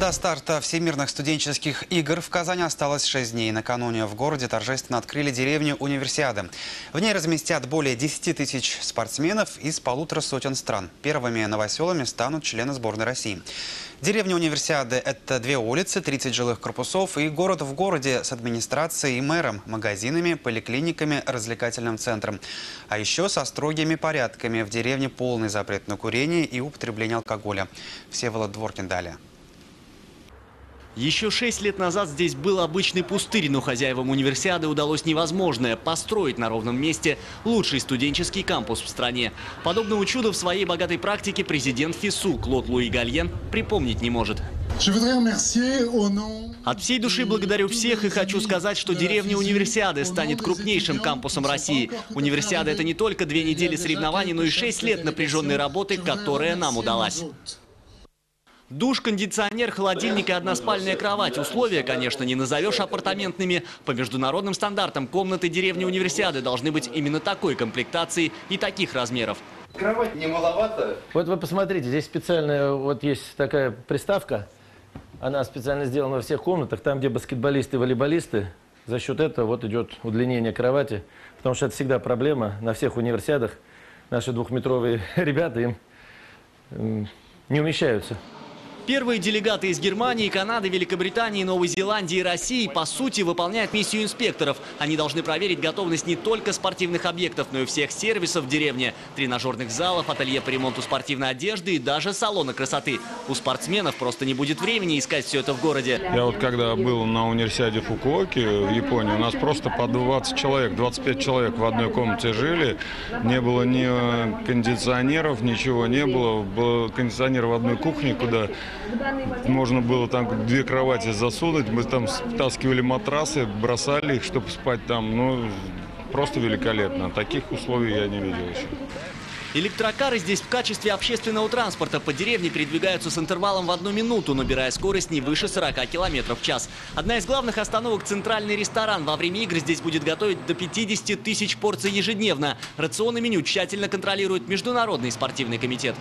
До старта всемирных студенческих игр в Казани осталось 6 дней. Накануне в городе торжественно открыли деревню Универсиады. В ней разместят более 10 тысяч спортсменов из 150 стран. Первыми новоселами станут члены сборной России. Деревня Универсиады – это 2 улицы, 30 жилых корпусов и город в городе с администрацией и мэром, магазинами, поликлиниками, развлекательным центром. А еще со строгими порядками. В деревне полный запрет на курение и употребление алкоголя. Всеволод Дворкин далее. Еще 6 лет назад здесь был обычный пустырь, но хозяевам Универсиады удалось невозможное – построить на ровном месте лучший студенческий кампус в стране. Подобного чуда в своей богатой практике президент ФИСУ Клод Луи Гальен припомнить не может. От всей души благодарю всех и хочу сказать, что деревня Универсиады станет крупнейшим кампусом России. Универсиада – это не только 2 недели соревнований, но и 6 лет напряженной работы, которая нам удалась. Душ, кондиционер, холодильник и односпальная кровать. Условия, конечно, не назовешь апартаментными. По международным стандартам комнаты деревни Универсиады должны быть именно такой комплектации и таких размеров. Кровать не маловато. Вот вы посмотрите, здесь специальная, вот есть такая приставка. Она специально сделана во всех комнатах, там, где баскетболисты и волейболисты. За счет этого вот идет удлинение кровати. Потому что это всегда проблема на всех универсиадах. Наши 2-метровые ребята им не умещаются. Первые делегаты из Германии, Канады, Великобритании, Новой Зеландии и России, по сути, выполняют миссию инспекторов. Они должны проверить готовность не только спортивных объектов, но и всех сервисов в деревне. Тренажерных залов, ателье по ремонту спортивной одежды и даже салона красоты. У спортсменов просто не будет времени искать все это в городе. Я вот когда был на универсиаде Фукуоки в Японии, у нас просто по 20 человек, 25 человек в одной комнате жили. Не было ни кондиционеров, ничего не было. Был кондиционер в одной кухне, куда можно было там 2 кровати засунуть. Мы там стаскивали матрасы, бросали их, чтобы спать там. Ну, просто великолепно. Таких условий я не видел еще. Электрокары здесь в качестве общественного транспорта по деревне передвигаются с интервалом в 1 минуту, набирая скорость не выше 40 км в час. Одна из главных остановок – центральный ресторан. Во время игр здесь будет готовить до 50 тысяч порций ежедневно. Рацион и меню тщательно контролирует Международный спортивный комитет.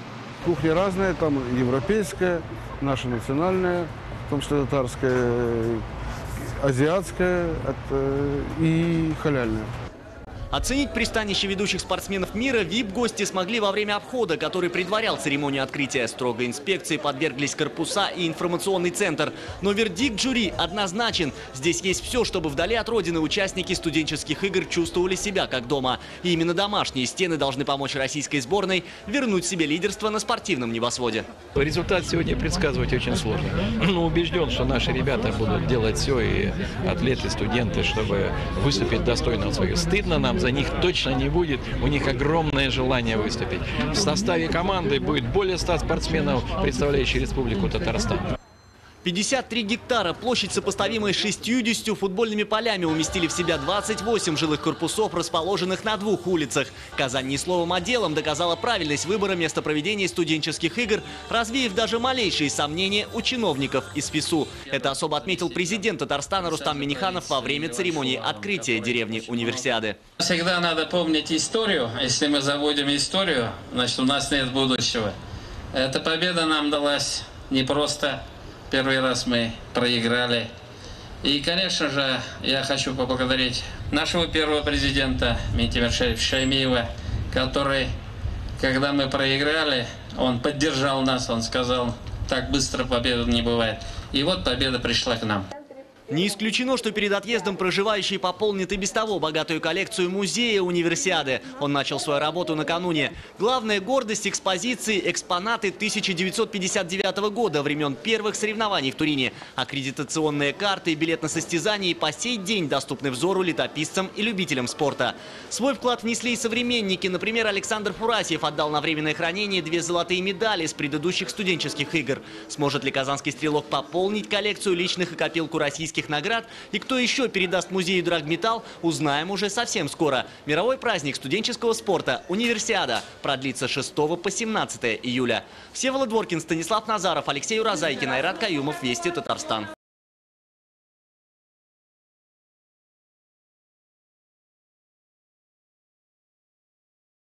Кухня разная, там европейская, наша национальная, в том числе татарская, азиатская и халяльная. Оценить пристанище ведущих спортсменов мира VIP-гости смогли во время обхода, который предварял церемонию открытия. Строгой инспекции подверглись корпуса и информационный центр. Но вердикт жюри однозначен. Здесь есть все, чтобы вдали от родины участники студенческих игр чувствовали себя как дома. И именно домашние стены должны помочь российской сборной вернуть себе лидерство на спортивном небосводе. Результат сегодня предсказывать очень сложно. Но убежден, что наши ребята будут делать все, и атлеты, студенты, чтобы выступить достойно своих. Стыдно нам за них точно не будет. У них огромное желание выступить. В составе команды будет более 100 спортсменов, представляющих Республику Татарстан. 53 гектара, площадь, сопоставимая с 60 футбольными полями, уместили в себя 28 жилых корпусов, расположенных на 2 улицах. Казань не словом, а делом доказала правильность выбора места проведения студенческих игр, развеяв даже малейшие сомнения у чиновников из ФИСУ. Это особо отметил президент Татарстана Рустам Минниханов во время церемонии открытия деревни Универсиады. Всегда надо помнить историю. Если мы забудем историю, значит, у нас нет будущего. Эта победа нам далась непросто. Первый раз мы проиграли. И, конечно же, я хочу поблагодарить нашего первого президента Митимира Шаймиева, который, когда мы проиграли, он поддержал нас, он сказал, так быстро победа не бывает. И вот победа пришла к нам. Не исключено, что перед отъездом проживающий пополнит и без того богатую коллекцию музея Универсиады. Он начал свою работу накануне. Главная гордость экспозиции – экспонаты 1959 года, времен первых соревнований в Турине. Аккредитационные карты и билет на состязание по сей день доступны взору летописцам и любителям спорта. Свой вклад внесли и современники. Например, Александр Фурасьев отдал на временное хранение 2 золотые медали с предыдущих студенческих игр. Сможет ли казанский стрелок пополнить коллекцию личных и копилку российских наград? И кто еще передаст музею драгметалл, узнаем уже совсем скоро. Мировой праздник студенческого спорта «Универсиада» продлится с 6 по 17 июля. Всеволод Дворкин, Станислав Назаров, Алексей Уразайкин, Айрат Каюмов, Вести, Татарстан.